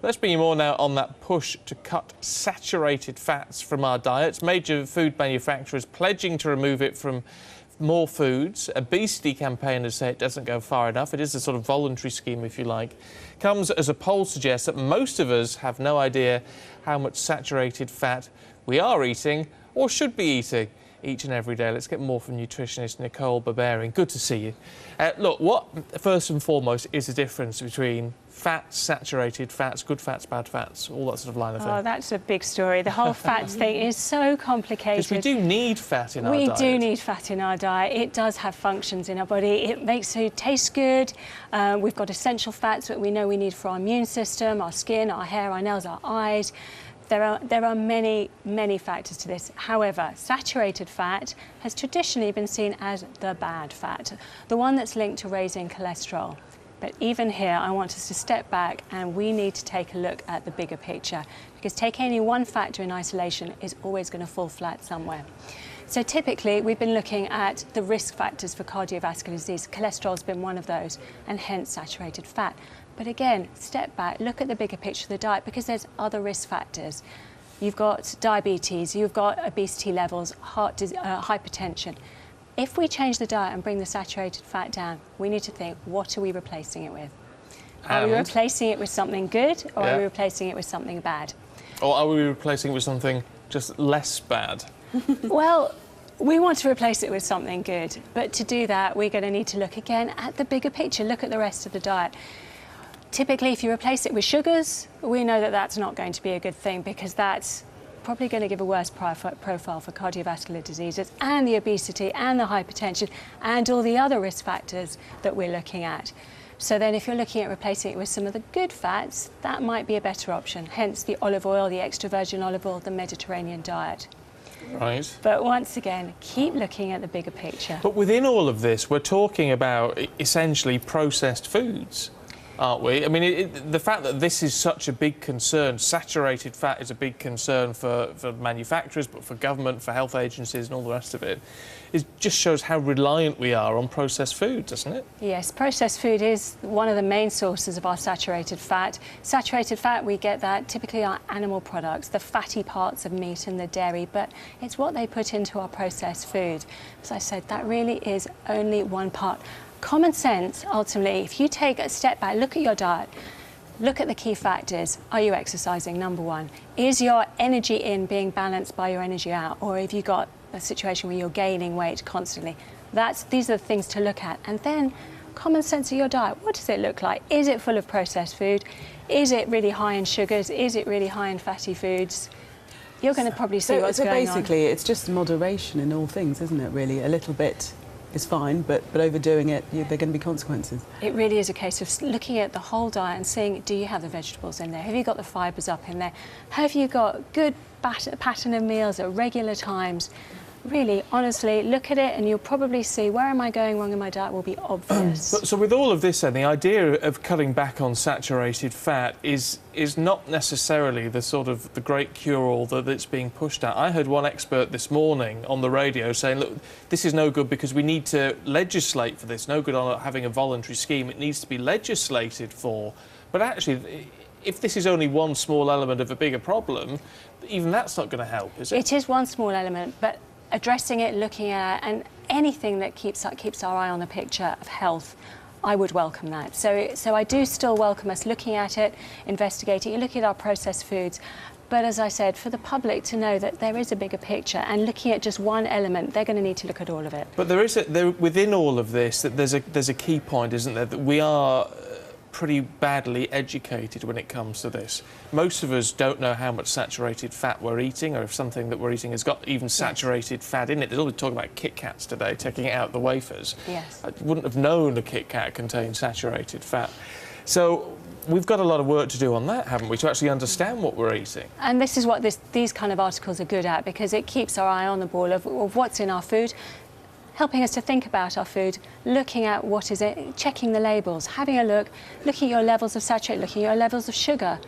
Let's bring you more now on that push to cut saturated fats from our diets. Major food manufacturers pledging to remove it from more foods. Obesity campaigners say it doesn't go far enough. It is a sort of voluntary scheme, if you like. Comes as a poll suggests that most of us have no idea how much saturated fat we are eating or should be eating each and every day. Let's get more from nutritionist Nicole Berberian. Good to see you. Look, what first and foremost is the difference between fats, saturated fats, good fats, bad fats, all that sort of line of thing? Oh, that's a big story. The whole fats thing is so complicated. Because we do need fat in our diet. We do need fat in our diet. It does have functions in our body. It makes food taste good. We've got essential fats that we know we need for our immune system, our skin, our hair, our nails, our eyes. There are many, many factors to this. However, saturated fat has traditionally been seen as the bad fat, the one that's linked to raising cholesterol. But even here, I want us to step back and we need to take a look at the bigger picture, because taking any one factor in isolation is always going to fall flat somewhere. So typically, we've been looking at the risk factors for cardiovascular disease. Cholesterol's been one of those, and hence saturated fat. But again, step back, look at the bigger picture of the diet, because there's other risk factors. You've got diabetes, you've got obesity levels, hypertension. If we change the diet and bring the saturated fat down, we need to think, what are we replacing it with? Are we replacing it with something good, or are we replacing it with something bad? Or are we replacing it with something just less bad? Well, we want to replace it with something good, but to do that, we're going to need to look again at the bigger picture, look at the rest of the diet. Typically, if you replace it with sugars, we know that that's not going to be a good thing, because that's probably going to give a worse profile for cardiovascular diseases and the obesity and the hypertension and all the other risk factors that we're looking at. So then if you're looking at replacing it with some of the good fats, that might be a better option, hence the olive oil, the extra virgin olive oil, the Mediterranean diet. Right. But once again, keep looking at the bigger picture. But within all of this, we're talking about essentially processed foods, aren't we? I mean, the fact that this is such a big concern, saturated fat is a big concern for manufacturers, but for government, for health agencies and all the rest of it, it just shows how reliant we are on processed food, doesn't it? Yes, processed food is one of the main sources of our saturated fat. Saturated fat, we get that typically our animal products, the fatty parts of meat and the dairy, but it's what they put into our processed food. As I said, that really is only one part. Common sense, ultimately, if you take a step back, look at your diet, look at the key factors. Are you exercising, number one? Is your energy in being balanced by your energy out? Or have you got a situation where you're gaining weight constantly? These are the things to look at. And then common sense of your diet. What does it look like? Is it full of processed food? Is it really high in sugars? Is it really high in fatty foods? You're going to probably see what's going on. So basically, it's just moderation in all things, isn't it, really? A little bit is fine, but overdoing it, there are going to be consequences. It really is a case of looking at the whole diet and seeing, do you have the vegetables in there? Have you got the fibres up in there? Have you got good pattern of meals at regular times? Really, honestly, look at it and you'll probably see where am I going wrong in my diet will be obvious. So with all of this then, the idea of cutting back on saturated fat is not necessarily the sort of the great cure-all that it's being pushed at. I heard one expert this morning on the radio saying, look, this is no good because we need to legislate for this. No good on having a voluntary scheme. It needs to be legislated for. But actually, if this is only one small element of a bigger problem, even that's not going to help, is it? It is one small element, but addressing it, looking at it, and anything that keeps our eye on the picture of health, I would welcome that. So I do still welcome us looking at it, investigating, looking at our processed foods. But as I said, for the public to know that there is a bigger picture and looking at just one element, they're going to need to look at all of it. But within all of this, that there's a key point, isn't there, that we are pretty badly educated when it comes to this. Most of us don't know how much saturated fat we're eating, or if something that we're eating has got even saturated fat in it. There's all talk about Kit Kats today, taking it out the wafers. Yes. I wouldn't have known a Kit Kat contained saturated fat. So we've got a lot of work to do on that, haven't we, to actually understand what we're eating. And this is what these kind of articles are good at, because it keeps our eye on the ball of what's in our food, helping us to think about our food, looking at what is it, checking the labels, having a look, looking at your levels of saturated, looking at your levels of sugar,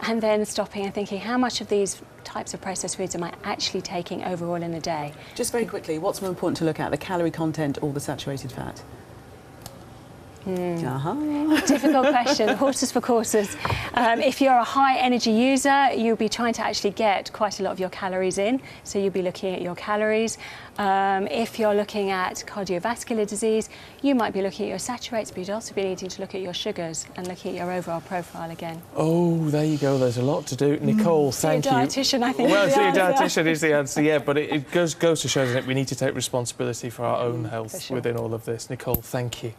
and then stopping and thinking, how much of these types of processed foods am I actually taking overall in a day? Just very quickly, what's more important to look at, the calorie content or the saturated fat? Difficult question. Horses for courses. If you're a high energy user, you'll be trying to actually get quite a lot of your calories in. So you'll be looking at your calories. If you're looking at cardiovascular disease, you might be looking at your saturates, but you'd also be needing to look at your sugars and looking at your overall profile again. Oh, there you go. There's a lot to do. Nicole, thank you. See a dietitian, I think. Well, see a dietitian is the answer, yeah, but it goes to show, doesn't it, we need to take responsibility for our own health for sure. within all of this. Nicole, thank you.